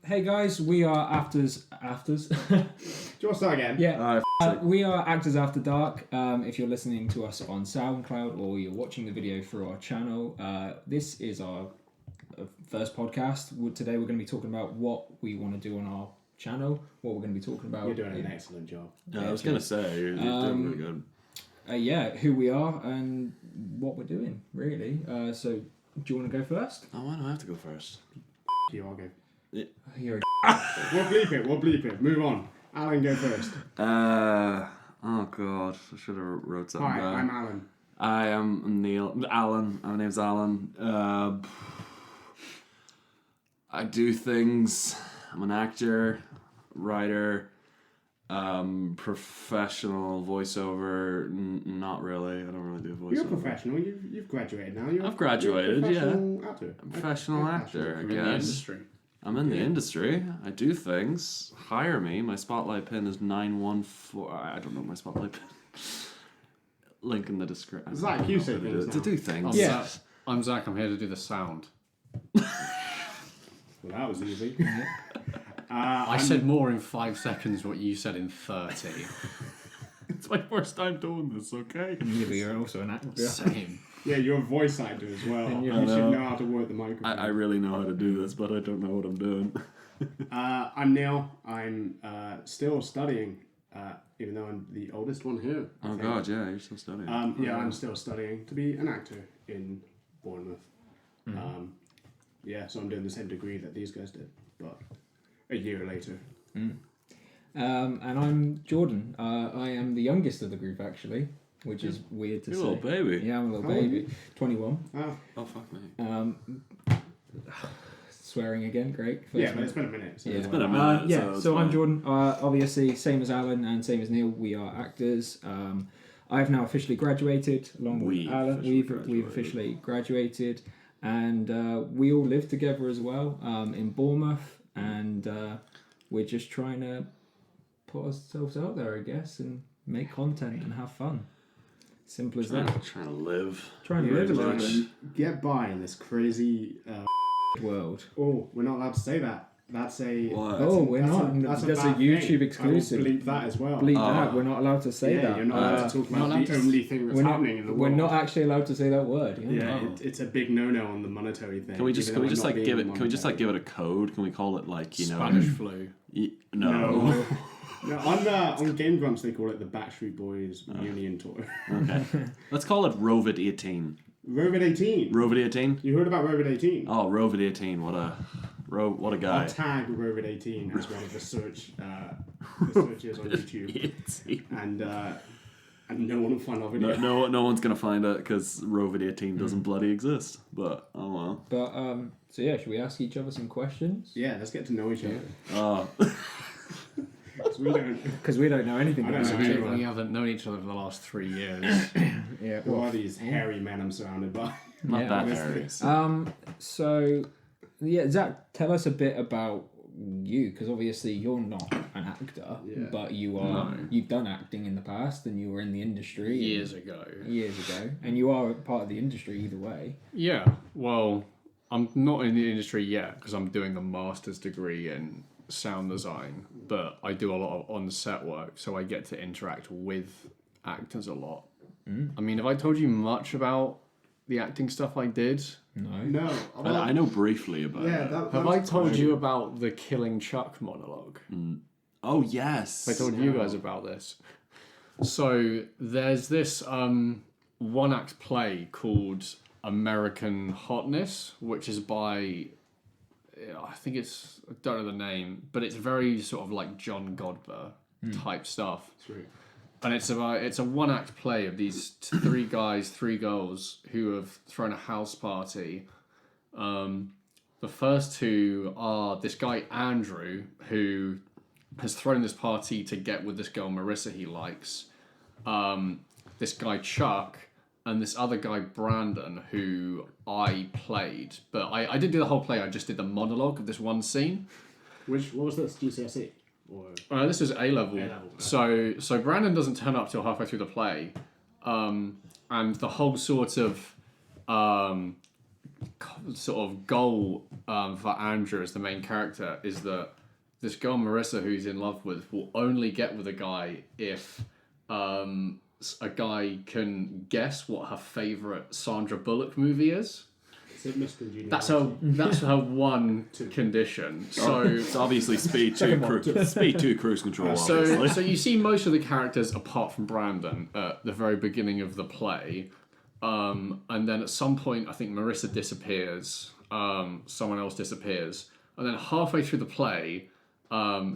Hey guys, we are Afters. Do you want to start again? Yeah. We are Actors After Dark. If you're listening to us on SoundCloud or you're watching the video through our channel, this is our first podcast. Today we're going to be talking about what we want to do on our channel, what we're going to be talking about. You're doing an excellent job. Yeah, I was going to say, you're doing really good. Who we are and what we're doing, really. So, do you want to go first? Oh, why do I have to go first? You all go. Yeah. You're We'll bleep it. Move on. Alan, go first. Oh god, I should have wrote something Hi, down. I'm Alan. I am Neil. Alan. My name's Alan. I do things. I'm an actor, writer, professional voiceover. Not really. I don't really do voiceover. You're a professional. You've graduated now. I've graduated, you're a professional actor. I'm a professional actor, I In the guess. industry. I'm in the industry. I do things. Hire me. My spotlight pin is 914. I don't know my spotlight pin. Link in the description. Zach, you say things to now. do things. Yeah. I'm Zach. I'm here to do the sound. Well, that was easy. I said more in 5 seconds what you said in 30. It's my first time doing this. Okay. Yeah, but you're also an actor. Same. Yeah, you're a voice actor as well. And You you should know how to work the microphone. I really know how to do this, but I don't know what I'm doing. I'm Neil. I'm still studying, even though I'm the oldest one here. I Oh think. god, yeah, you're still studying. I'm still studying to be an actor in Bournemouth. So I'm doing the same degree that these guys did, but a year later. And I'm Jordan. I am the youngest of the group, actually, which is weird to You're say. a little baby. Yeah, I'm a little How old are baby. 21. Oh fuck me. Swearing again, great. First Yeah, but one. it's been a minute. So Yeah. It's been a minute. So I'm fine. Jordan. Obviously, same as Alan and same as Neil, we are actors. I've now officially graduated, along with We've Alan. officially We've graduated. officially graduated, and we all live together as well in Bournemouth, and we're just trying to put ourselves out there, I guess, and make content and have fun. Simple as that. Trying to live. Trying to live a little bit. Get by in this crazy. World. Oh, we're not allowed to say that. That's a. What? Oh, we're that's not. A, That's a bad YouTube thing. exclusive. I will bleep that as well. Bleep that. We're not allowed to say yeah, that. You're not allowed to talk not allowed about the to- only thing that's We're not, happening in the we're world. not actually allowed to say that word. Yeah, Oh. it's a big no-no on the monetary thing. Can we just even though we're not being give it monetary. a code? Can we call it like Spanish flu. No. No, on Game Grumps they call it the Backstreet Boys Reunion Tour. Okay. Let's call it Rovid 18. Rovid 18. Rovid 18. You heard about Rovid 18? Oh, Rovid 18. What a guy. I'll tag Rovid 18 as one of the searches on YouTube, and no one will find our video. No one's gonna find it because Rovid 18 doesn't bloody exist. But oh well. But so yeah, should we ask each other some questions? Yeah, let's get to know each other. Oh. 'Cause we don't. Because we don't know anything I don't about know each anyone. other. We haven't known each other for the last 3 years. Yeah. Who Well, are these hairy men I'm surrounded by? Not Yeah, that honestly. hairy. So yeah, Zach, tell us a bit about you, because obviously you're not an actor, Yeah. but you are. No. You've done acting in the past, and you were in the industry Years ago. and you are a part of the industry either way. Yeah, well, I'm not in the industry yet because I'm doing a master's degree in sound design, but I do a lot of on-set work, so I get to interact with actors a lot. I mean, have I told you much about the acting stuff I did? No. No. I know briefly about Yeah, it. Have I told you about the Killing Chuck monologue? Oh yes. I told you guys about this. So there's this one-act play called American Hotness, which is by, I think I don't know the name, but it's very sort of like John Godber type stuff. Sweet. And it's a one-act play of these 3 guys, 3 girls who have thrown a house party. The first 2 are this guy Andrew, who has thrown this party to get with this girl Marissa he likes. This guy Chuck, and this other guy Brandon, who I played. But I didn't do the whole play. I just did the monologue of this one scene. What was this, GCSE? Or This is A-level. A-level. So Brandon doesn't turn up till halfway through the play, and the whole sort of sort of goal for Andrew as the main character is that this girl Marissa, who he's in love with, will only get with a guy if a guy can guess what her favorite Sandra Bullock movie is. That's her one condition. So it's obviously Speed 2 Cruise Control. So you see most of the characters apart from Brandon at the very beginning of the play, and then at some point I think Marissa disappears, someone else disappears, and then halfway through the play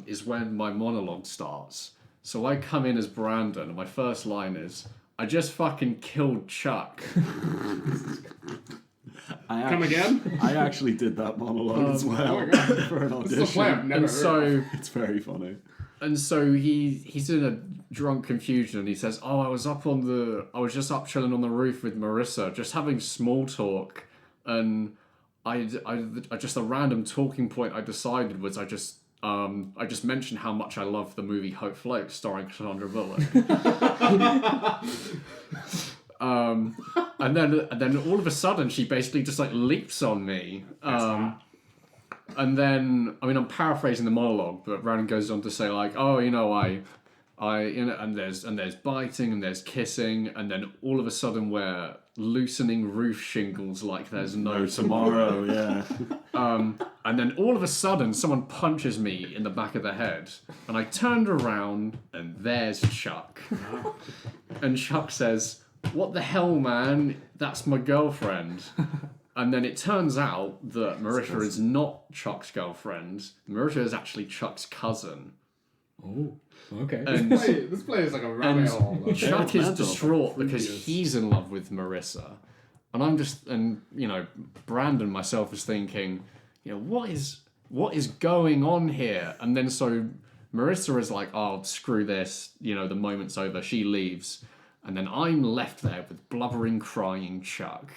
is when my monologue starts. So I come in as Brandon, and my first line is, "I just fucking killed Chuck." Come again? I actually did that monologue as well for an audition. It's very funny. And so he's in a drunk confusion, and he says, "Oh, I was just up chilling on the roof with Marissa, just having small talk, and I just a random talking point I decided was I just mentioned how much I love the movie Hope Floats starring Sandra Bullock." And then all of a sudden she basically just like leaps on me. And then I'm paraphrasing the monologue, but Brandon goes on to say like, "Oh, and there's biting and there's kissing, and then all of a sudden we're loosening roof shingles like there's no tomorrow." Yeah. And then all of a sudden someone punches me in the back of the head, and I turned around and there's Chuck. And Chuck says, "What the hell, man? That's my girlfriend." And then it turns out that Marissa is not Chuck's girlfriend. Marissa is actually Chuck's cousin. Oh, okay. And this play is like a rabbit hole. Chuck is distraught because he's in love with Marissa. And I'm just, Brandon myself is thinking, what is going on here? And then so Marissa is like, "Oh, screw this. The moment's over." She leaves. And then I'm left there with blubbering, crying Chuck.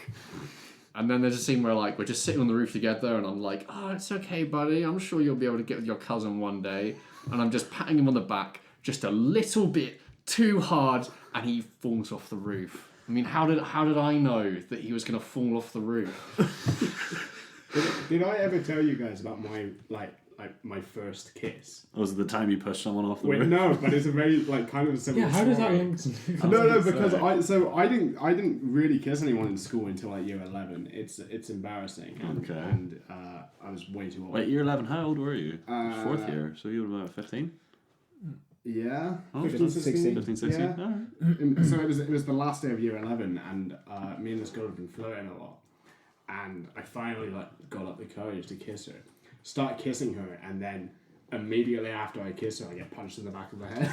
And then there's a scene where we're just sitting on the roof together, and I'm like, "Oh, it's okay, buddy. I'm sure you'll be able to get with your cousin one day." And I'm just patting him on the back just a little bit too hard, and he falls off the roof. I mean, how did I know that he was going to fall off the roof? Did I ever tell you guys about my first kiss? Was it the time you pushed someone off the roof? No, but it's a very kind of a similar. Yeah, how does that story. link to? No, because I didn't really kiss anyone in school until year 11. It's embarrassing. And I was way too old. Wait, year 11. How old were you? Fourth year, so you were about 15. Yeah, Oh, 15, 16. 15, 16. Yeah. All right. So it was the last day of year 11, and me and this girl had been flirting a lot, and I finally got up the courage to kiss her. Start kissing her, and then immediately after I kiss her, I get punched in the back of the head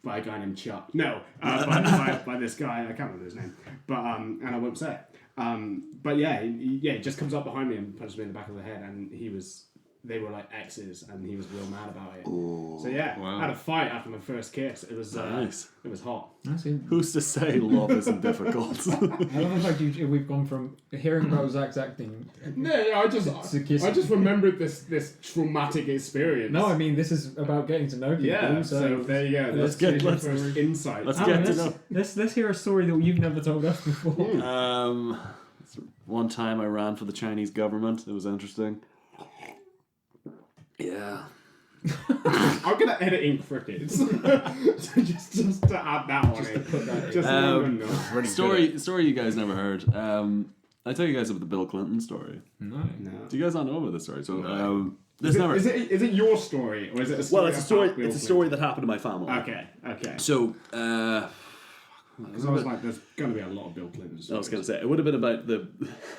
by a guy named Chuck. No, by this guy. I can't remember his name, but and I won't say it. But he just comes up behind me and punches me in the back of the head, and they were like exes, and he was real mad about it. Ooh, So wow. I had a fight after my first kiss. It was Nice. It was hot. Who's to say love isn't difficult? I love the fact we've gone from hearing about Zach's acting. No, I just remembered this traumatic experience. No, I mean this is about getting to know people. Yeah. So So there you go. let's That's get- your first insight. let's Alan, get to know. let's hear a story that you've never told us before. One time I ran for the Chinese government. It was interesting. Yeah. I'm gonna edit in crickets. just to add that one in. Put that in. Just so everyone knows. Story you guys never heard. I tell you guys about the Bill Clinton story. No. No. Do you guys not know about this story? So Is it your story, or is it a story? Well, it's a story. about Bill It's a story that happened to my family. Okay. So, Because I was like, there's gonna be a lot of Bill Clinton stories. I was going to say it would have been about the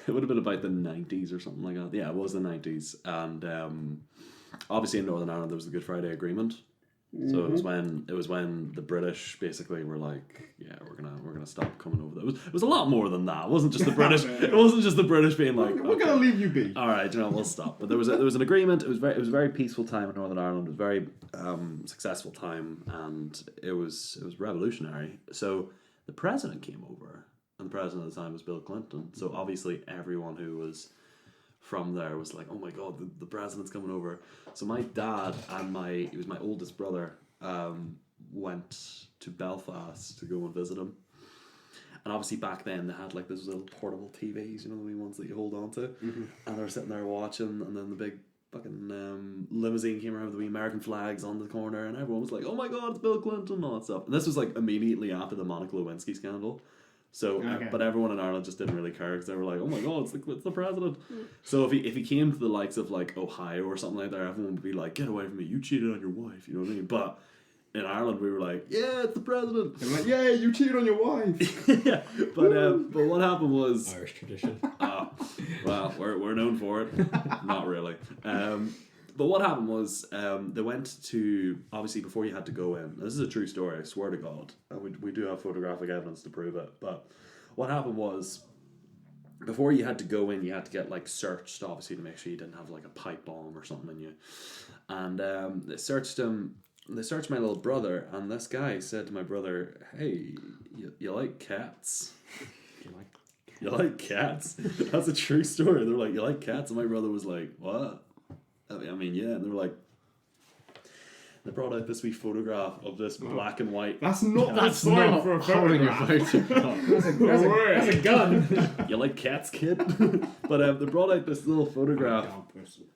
90s or something like that. Yeah, it was the 90s, and obviously in Northern Ireland there was the Good Friday Agreement. So it was when the British basically were like, yeah, we're gonna stop coming over there. It was a lot more than that. It wasn't just the British. It wasn't just the British being like, We're gonna leave you be. all right, we'll stop. But there was an agreement. It was a very peaceful time in Northern Ireland. It was a very successful time, and it was revolutionary. So the president came over, and the president at the time was Bill Clinton. So obviously everyone who was from there was like, oh my god, the president's coming over. So my dad and he was my oldest brother, went to Belfast to go and visit him. And obviously back then they had like those little portable TVs, you know, the wee ones that you hold on to. Mm-hmm. And they were sitting there watching, and then the big fucking limousine came around with the wee American flags on the corner, and everyone was like, "Oh my God, it's Bill Clinton," and all that stuff. And this was like immediately after the Monica Lewinsky scandal. So, but everyone in Ireland just didn't really care because they were like, "Oh my God, it's the president." So if he came to the likes of like Ohio or something like that, everyone would be like, "Get away from me! You cheated on your wife." You know what I mean? But in Ireland, we were like, "Yeah, it's the president." They're like, "Yeah, you cheated on your wife." Yeah, but what happened was Irish tradition. well, we're known for it. Not really. But what happened was they went to, obviously before you had to go in, this is a true story, I swear to God, and we do have photographic evidence to prove it, but what happened was before you had to go in, you had to get like searched, obviously, to make sure you didn't have like a pipe bomb or something in you. And they searched him. They searched my little brother, and this guy said to my brother, "Hey, you like cats?" You like cats? That's a true story. They're like, "You like cats?" And my brother was like, "What?" I mean, yeah. And they were like, they brought out this wee photograph of this black and white. That's not That's the sign not for a holding a photograph. photograph. That's a gun. You like cats, kid? But they brought out this little photograph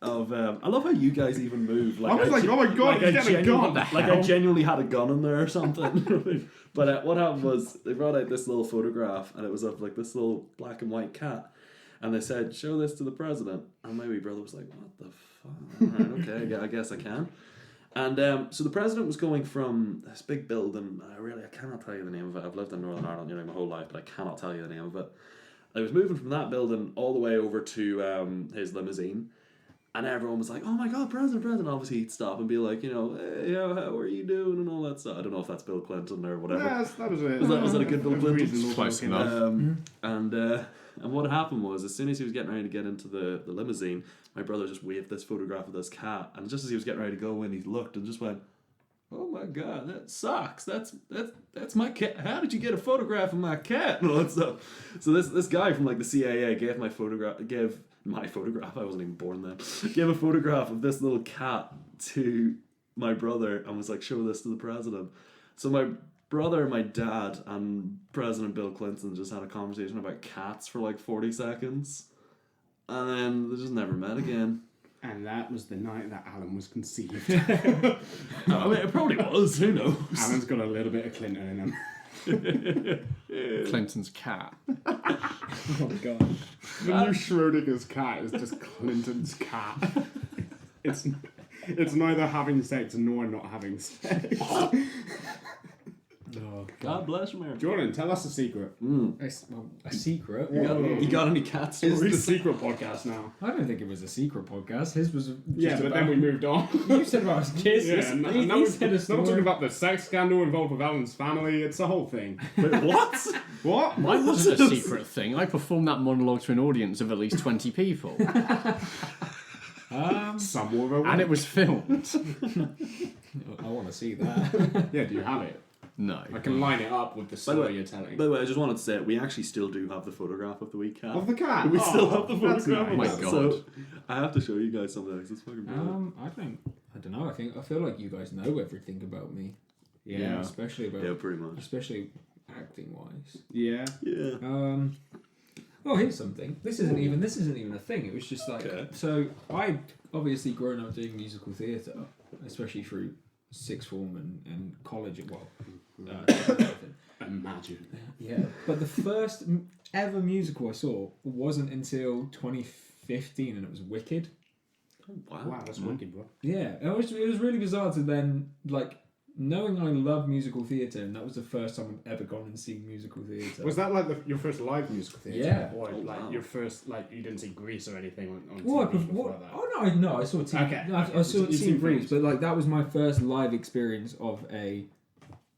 of. I love how you guys even move. Like, I was like, "Oh my God, he's getting a gun." Like I genuinely had a gun in there or something. But what happened was they brought out this little photograph, and it was of like this little black and white cat, and they said, "Show this to the president." And my wee brother was like, "What the fuck? All right, okay, I guess I can." And so the president was going from this big building. I cannot tell you the name of it. I've lived in Northern Ireland nearly my whole life, but I cannot tell you the name of it. I was moving from that building all the way over to his limousine. And everyone was like, "Oh my God, president." Obviously he'd stop and be like, you know, "Hey, how are you doing?" and all that stuff. I don't know if that's Bill Clinton or whatever. Yes, that was it. Was that a good Bill Clinton? Close enough. And what happened was, as soon as he was getting ready to get into the limousine, my brother just waved this photograph of this cat, and just as he was getting ready to go in, he looked and just went, "Oh my God, that sucks. That's my cat. How did you get a photograph of my cat?" and all that stuff. So this guy from like the CIA gave my photograph. I wasn't even born then. Gave a photograph of this little cat to my brother and was like, "Show this to the president." So my brother, my dad, and President Bill Clinton just had a conversation about cats for like 40 seconds, and then they just never met again. And that was the night that Alan was conceived. I mean, it probably was. Who knows? Alan's got a little bit of Clinton in him. Clinton's cat. Oh God. The new Schrodinger's cat is just Clinton's cat. It's neither having sex nor not having sex. Oh, God bless America. Jordan, tell us a secret. A secret? You got any cat It's the stories? secret podcast now. I don't think it was a secret podcast. His was just Yeah, but about... then we moved on. You said about his kids. Yeah, and he now said a we're story. talking about the sex scandal involved with Alan's family. It's a whole thing. Wait, what? What? Mine wasn't a secret thing. I performed that monologue to an audience of at least 20 people. Some were And it was filmed. I want to see that. Yeah, do you have it? No. I can line it up with the story you're telling. By the way, I just wanted to say we actually still do have the photograph of the wee cat. Of the cat? We still have the that's photograph. nice. of Oh it. my So God. I have to show you guys something. It's fucking brilliant. I don't know. I feel like you guys know everything about me. Yeah. Especially about Yeah, pretty much. especially acting wise. Yeah. Yeah. Oh, here's something. This isn't even a thing. It was just like Okay. so. I obviously grown up doing musical theatre, especially through sixth form and college. Imagine. Yeah, but the first ever musical I saw wasn't until 2015, and it was Wicked. Wow, that's wicked, bro. Yeah, it was really bizarre to then like knowing I love musical theatre, and that was the first time I've ever gone and seen musical theatre. Was that like your first live musical theatre? Yeah. Or Oh, like wow. your first, like you didn't see Grease or anything on Well, TV before that? oh no, I saw TV. Okay, No, I okay. saw You've seen seen Grease, films. but like that was my first live experience of a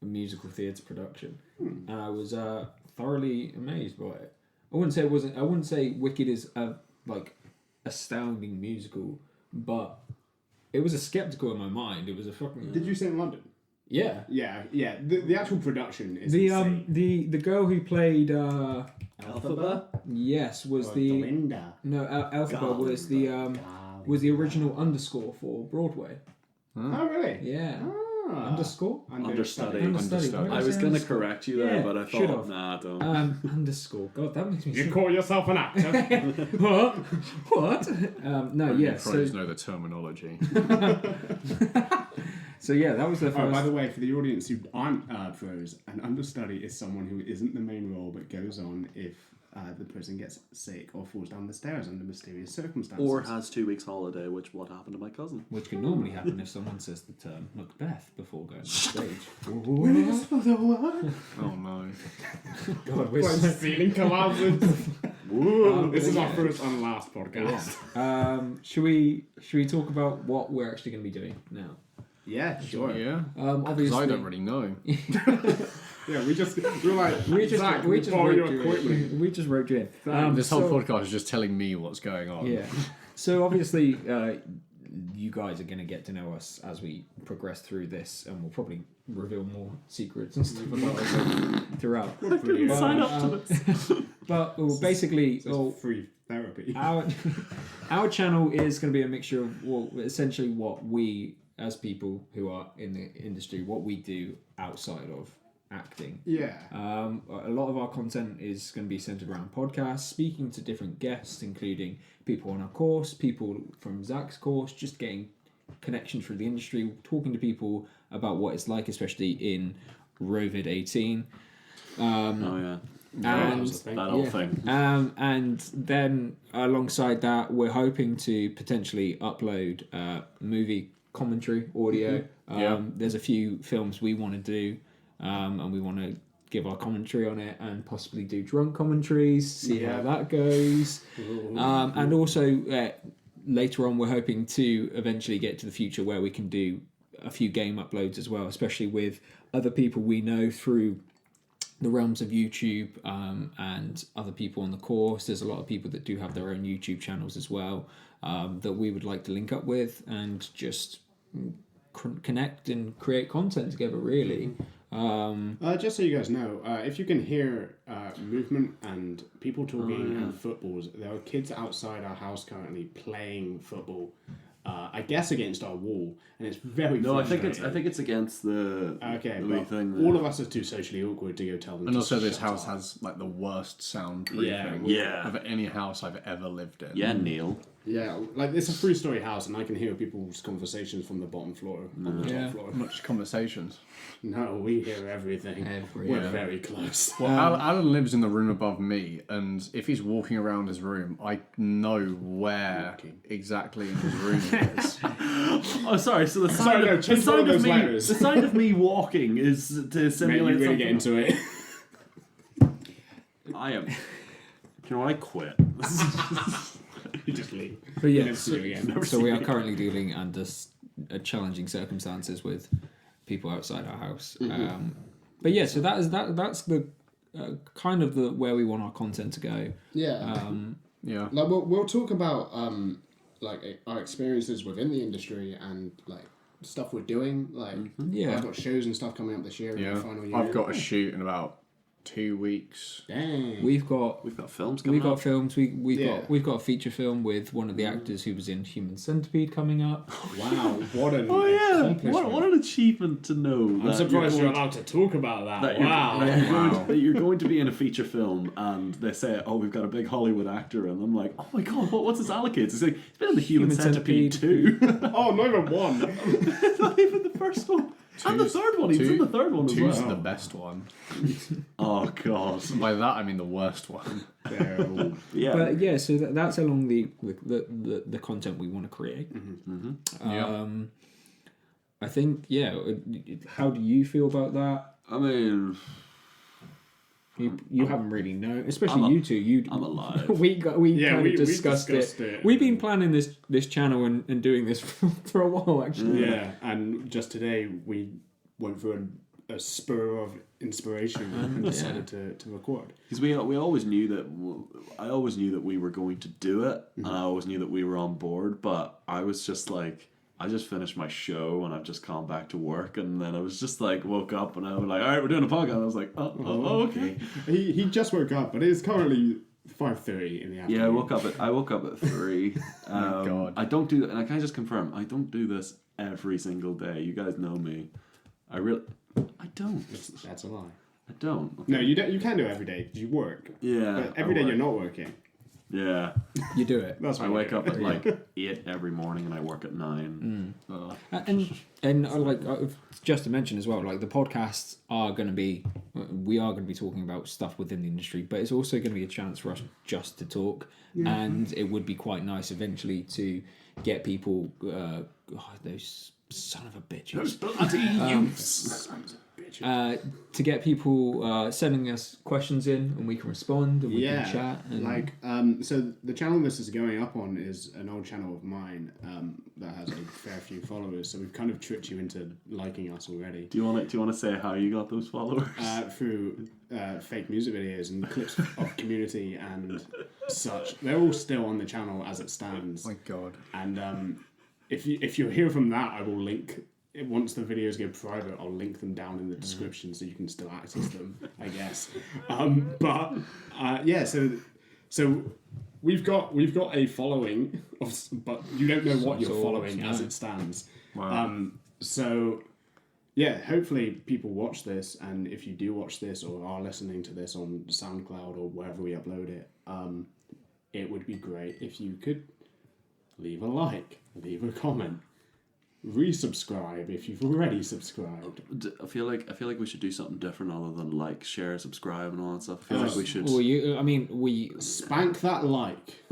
musical theatre production, and I was thoroughly amazed by it. I wouldn't say Wicked is a like astounding musical, but it was a skeptical in my mind. It was a fucking Did you say in London? yeah. Yeah. The actual production is The insane. the girl who played Alphaba? yes was Or the Belinda. no Alphaba was the original underscore for Broadway. Oh, really? Yeah. Underscore? Understudy. Understudy. Understudy. I was going to correct you there, Yeah, but I should've. thought, nah, don't. Underscore. God, that makes me You sick. call yourself an actor? What? What? No, You yeah. pros So, know the terminology. so yeah, that was the first. Oh, by the way, for the audience who aren't pros, an understudy is someone who isn't the main role but goes on if the person gets sick or falls down the stairs under mysterious circumstances. Or has 2 weeks holiday, which what happened to my cousin. Which can normally happen if someone says the term Macbeth before going on stage. Oh no. God, we're Like so... ceiling collapses. This is our first and last podcast. Should we talk about what we're actually going to be doing now? Yeah, sure. Yeah. Obviously, Because I don't really know. Yeah, we were like, we just Zach, we just borrow wrote your you equipment. in. We just wrote you in. This whole so- podcast is just telling me what's going on. Yeah. So obviously, you guys are going to get to know us as we progress through this, and we'll probably reveal more secrets and stuff about us throughout. Hopefully, Sign up to this. But well, basically, It's free therapy. our channel is going to be a mixture of essentially what we, as people who are in the industry, what we do outside of acting. Yeah. A lot of our content is going to be centered around podcasts, speaking to different guests, including people on our course, people from Zach's course, just getting connections through the industry, talking to people about what it's like, especially in Rovid 18. Oh, yeah. And That whole thing. and then alongside that, we're hoping to potentially upload movie commentary audio. There's a few films we want to do, and we want to give our commentary on it, and possibly do drunk commentaries, see how that goes. And also later on, we're hoping to eventually get to the future where we can do a few game uploads as well, especially with other people we know through the realms of YouTube, and other people on the course. There's a lot of people that do have their own YouTube channels as well, that we would like to link up with and just connect and create content together, really. Just so you guys know, if you can hear movement and people talking and footballs, there are kids outside our house currently playing football. I guess against our wall, and it's very. No, I think frustrating. it's against the Okay, the wee but thing. all of us are too socially awkward to go tell them. And to also, this shut house up. has like the worst soundproofing Yeah. of any house I've ever lived in. Yeah, Neil. Yeah, like it's a 3-story house, and I can hear people's conversations from the bottom floor on the top floor. Much conversations. No, we hear everything. We're very close. Well, Alan lives in the room above me, and if he's walking around his room, I know where exactly in his room he is. Oh, sorry. So the sound, Sorry, no, of, the change one sound of of those me, letters. the sound of me walking is to Mate, simulate you really something. get into it. I am. You know, I quit. You just leave. But yeah, Never see you again. so we are currently dealing under challenging circumstances with people outside our house. But yeah, so that's the kind of the where we want our content to go. Yeah. Yeah. Like we'll talk about like our experiences within the industry and like stuff we're doing. Like Yeah. I've got shows and stuff coming up this year. In Yeah. the final year. I've got a shoot in about 2 weeks. Dang. We've got films coming got up. films. We've Yeah. got a feature film with one of the actors who was in Human Centipede coming up. Wow, what an Oh yeah! accomplishment. What an achievement to know. I'm that surprised you're going- allowed to talk about that. that you're, Wow. that you're going to, that you're going to be in a feature film, and they say, "Oh, we've got a big Hollywood actor," and I'm like, "Oh my god, what's his allocates?" It's like he's been in the Human Centipede too. Oh, not even one. Not even the first one. And the third one. He was in the third one as Two's well. the best one. Oh god. By that I mean the worst one. Terrible. Yeah. But yeah, so that's along the content we want to create. Yeah. I think how do you feel about that? I mean, You haven't really known, especially you two. I'm alive. we kind of discussed discussed it. it. We've been planning this channel and doing this for a while, actually. Yeah, and just today we went through a spur of inspiration and decided to record. Because we always knew that I always knew that we were going to do it, and I always knew that we were on board. But I was just like, I just finished my show and I've just come back to work, and then I was just like woke up and I was like, all right, we're doing a podcast. And I was like, oh okay. He just woke up, but it's currently 5:30 in the afternoon. Yeah, I woke up at 3. God. I don't do that, and I can just confirm I don't do this every single day. You guys know me. I don't. That's a lie. I don't. Okay. No, you don't. You can do it every day. You work. Yeah. But every day you're not working. Yeah. You do it. That's I what wake you up do. at like 8 every morning and I work at 9. And just to mention as well, like the podcasts are going to be, we are going to be talking about stuff within the industry, but it's also going to be a chance for us just to talk, and it would be quite nice eventually to get people, those son of a bitches, Those bloody youths. to get people sending us questions in, and we can respond and we can chat. And so the channel this is going up on is an old channel of mine that has a fair few followers. So we've kind of tricked you into liking us already. Do you want to say how you got those followers? Through fake music videos and clips of Community and such. They're all still on the channel as it stands. My God. And if you hear from that, I will link. Once the videos go private, I'll link them down in the description so you can still access them, I guess. So we've got a following but you don't know what you're following as it stands. Wow. Hopefully people watch this, and if you do watch this or are listening to this on SoundCloud or wherever we upload it, it would be great if you could leave a like, leave a comment, resubscribe if you've already subscribed. I feel like we should do something different other than like, share, subscribe, and all that stuff. I feel like we should. well, we Spank that like.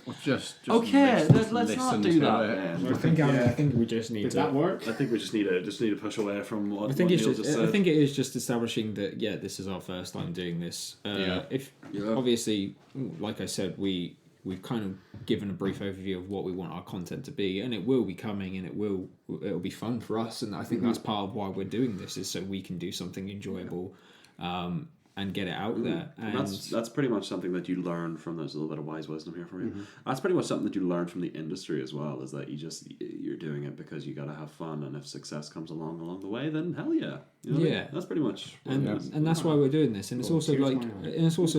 Well, just Okay, let's not listen do to that. it. Then. I think we just need Did to. that work? I think we just need to push away from what. I think what it's Neil just. said. I think it is just establishing that this is our first time doing this. If obviously, like I said, we've kind of given a brief overview of what we want our content to be, and it will be coming, and it'll be fun for us, and I think that's part of why we're doing this, is so we can do something enjoyable, and get it out there. And that's pretty much something that you learn from. There's a little bit of wise wisdom here from you. That's pretty much something that you learn from the industry as well. Is that you're doing it because you got to have fun, and if success comes along the way, then hell yeah. You know what I mean? That's pretty much. and that's why we're doing this, and it's also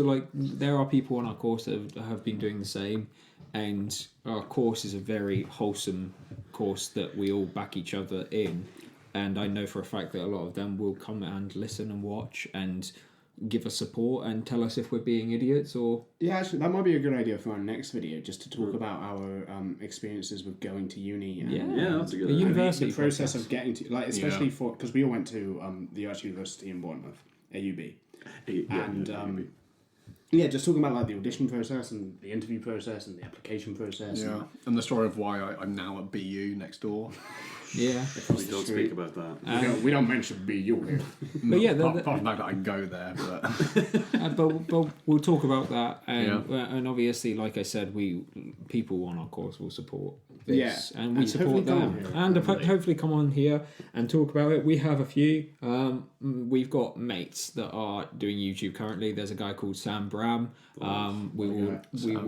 like there are people on our course that have been doing the same, and our course is a very wholesome course that we all back each other in, and I know for a fact that a lot of them will come and listen and watch and give us support and tell us if we're being idiots or... Yeah, actually, that might be a good idea for our next video, just to talk about our experiences with going to uni. And, that's a good a idea. university the process podcast. of getting to, like, especially for, because we all went to the Arts University in Bournemouth, AUB. Just talking about like the audition process and the interview process and the application process. Yeah, and the story of why I'm now at BU next door. Yeah. We don't speak about that. We don't mention BU here. But yeah, apart from the fact that I can go there, but but we'll talk about that, and obviously, like I said, people on our course will support this, and we support them, and hopefully come on here and talk about it. We have a few. We've got mates that are doing YouTube currently. There's a guy called Sam Bram. We will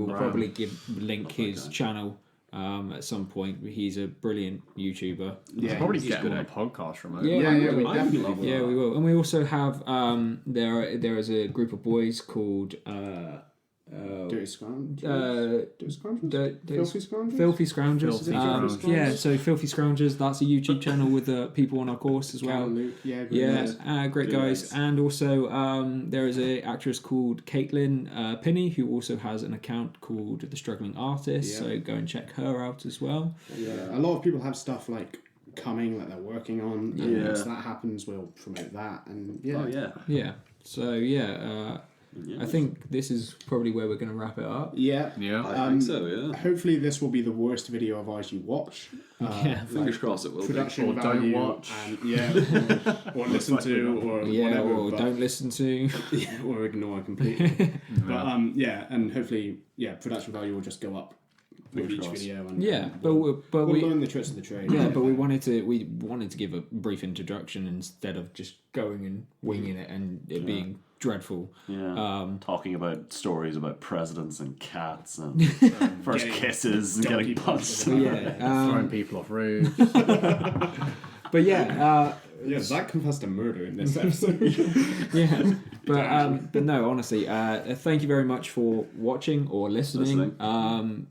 probably link his channel. At some point, he's a brilliant YouTuber. yeah, probably get him on a podcast from it. we definitely will. Yeah, we will, and we also have there is a group of boys called Dirty Scroungers? Filthy Scroungers. Filthy Scroungers. Yeah, so Filthy Scroungers. That's a YouTube channel with people on our course as well. Luke, Great guys. And also there is a actress called Caitlin Pinney who also has an account called The Struggling Artist. So go and check her out as well. Yeah, a lot of people have stuff like coming that they're working on. And once that happens, we'll promote that. And I think this is probably where we're going to wrap it up. Yeah. I think so, yeah. Hopefully this will be the worst video of ours you watch. Fingers crossed it will be. Production Or value, don't watch. And, or listen to, or whatever. Or don't listen to. Or ignore completely. But and hopefully, production value will just go up with each video. And, we'll learn the tricks of the trade. Yeah, but we wanted to give a brief introduction instead of just going and winging it and it being dreadful. Yeah. Talking about stories about presidents and cats and first kisses and getting punched. Throwing people off roofs. But Zach confessed to murder in this episode. But no, honestly, thank you very much for watching or listening.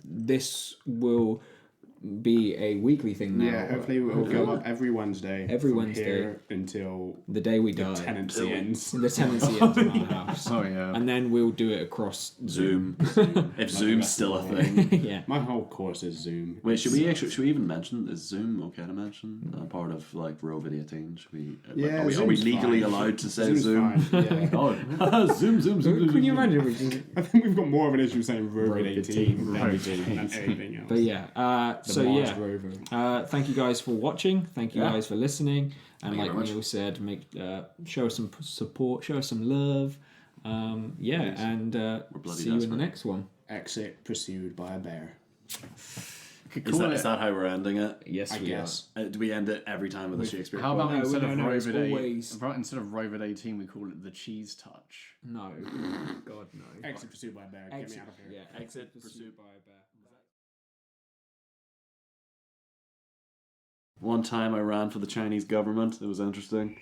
This will be a weekly thing now. Yeah, hopefully we'll go up every Wednesday. Every from Wednesday. here until The day we die. tenancy ends. The tenancy ends in our house. Oh yeah. And then we'll do it across Zoom. If Zoom's still a thing. Yeah. My whole course is Zoom. Wait, should we even mention, is Zoom okay to mention? Part of like Raw Video Team? Should we? Yeah, are we Zoom's legally fine. allowed to say Zoom's Zoom? fine, yeah. Oh, Zoom. Can you imagine? We just, I think we've got more of an issue saying Rover Rover team, team Rover than anything else. but yeah. So Mars yeah. Rover. Thank you guys for watching. Thank you Yeah. guys for listening. And Thank you like very much. Neil said, show us some support, show us some love. Please. And bloody see you in the desperate. next one. Exit pursued by a bear. Is that how we're ending it? Yes, I we guess. Do we end it every time with a Shakespeare How quote? about No, instead no, of no, it's Rover always- instead of Rover 18, we call it the cheese touch? are. No. God, no. Exit pursued by a bear. Get me out of here. Yeah, exit pursued by a bear. One time I ran for the Chinese government. It was interesting.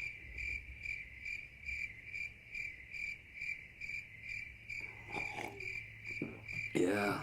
Yeah.